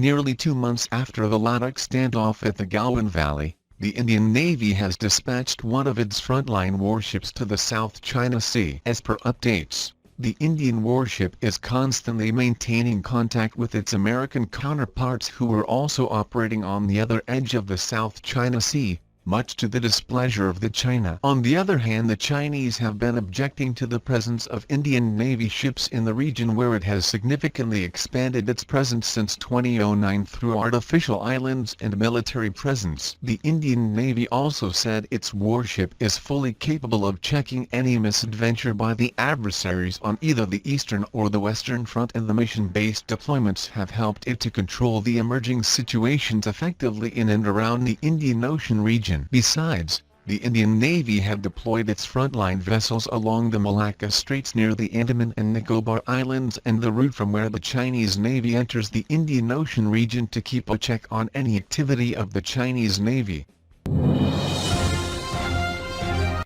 Nearly 2 months after the Ladakh standoff at the Galwan Valley, the Indian Navy has dispatched one of its frontline warships to the South China Sea. As per updates, the Indian warship is constantly maintaining contact with its American counterparts who are also operating on the other edge of the South China Sea, much to the displeasure of China. On the other hand, the Chinese have been objecting to the presence of Indian Navy ships in the region, where it has significantly expanded its presence since 2009 through artificial islands and military presence. The Indian Navy also said its warship is fully capable of checking any misadventure by the adversaries on either the eastern or the western front, and the mission-based deployments have helped it to control the emerging situations effectively in and around the Indian Ocean region. Besides, the Indian Navy had deployed its frontline vessels along the Malacca Straits near the Andaman and Nicobar Islands and the route from where the Chinese Navy enters the Indian Ocean region to keep a check on any activity of the Chinese Navy.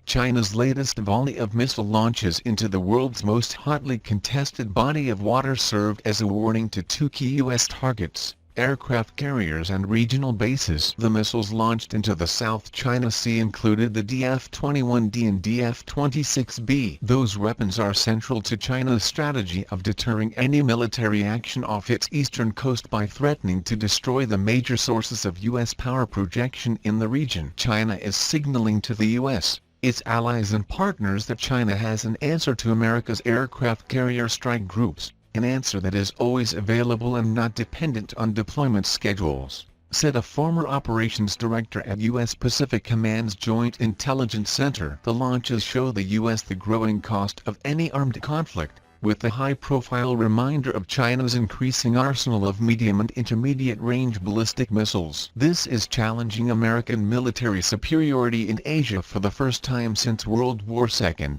China's latest volley of missile launches into the world's most hotly contested body of water served as a warning to two key U.S. targets: aircraft carriers and regional bases. The missiles launched into the South China Sea included the DF-21D and DF-26B. Those weapons are central to China's strategy of deterring any military action off its eastern coast by threatening to destroy the major sources of U.S. power projection in the region. China is signaling to the U.S., its allies and partners, that China has an answer to America's aircraft carrier strike groups, an answer that is always available and not dependent on deployment schedules, said a former operations director at U.S. Pacific Command's Joint Intelligence Center. The launches show the U.S. the growing cost of any armed conflict, with the high-profile reminder of China's increasing arsenal of medium and intermediate-range ballistic missiles. This is challenging American military superiority in Asia for the first time since World War II.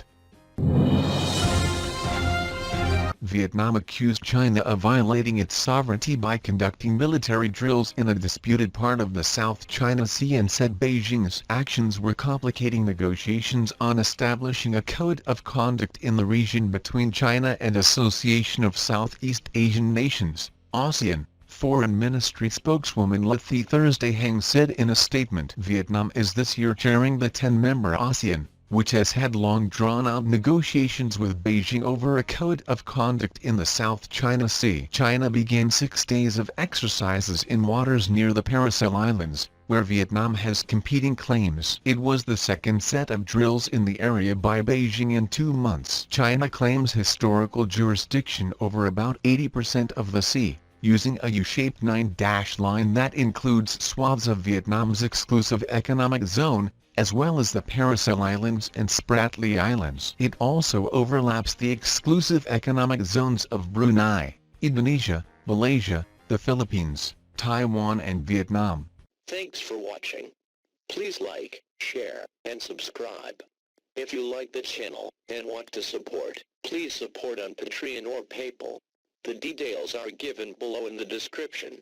Vietnam accused China of violating its sovereignty by conducting military drills in a disputed part of the South China Sea, and said Beijing's actions were complicating negotiations on establishing a code of conduct in the region between China and Association of Southeast Asian Nations, ASEAN. Foreign Ministry spokeswoman Le Thi Thursday Heng said in a statement, Vietnam is this year chairing the 10-member ASEAN, which has had long drawn-out negotiations with Beijing over a code of conduct in the South China Sea. China began 6 days of exercises in waters near the Paracel Islands, where Vietnam has competing claims. It was the second set of drills in the area by Beijing in 2 months. China claims historical jurisdiction over about 80% of the sea, using a U-shaped 9-dash line that includes swaths of Vietnam's exclusive economic zone, as well as the Paracel Islands and Spratly Islands. It also overlaps the exclusive economic zones of Brunei, Indonesia, Malaysia, the Philippines, Taiwan and Vietnam. Thanks for watching. Please like, share, and subscribe. If you like the channel and want to support, please support on Patreon or PayPal. The details are given below in the description.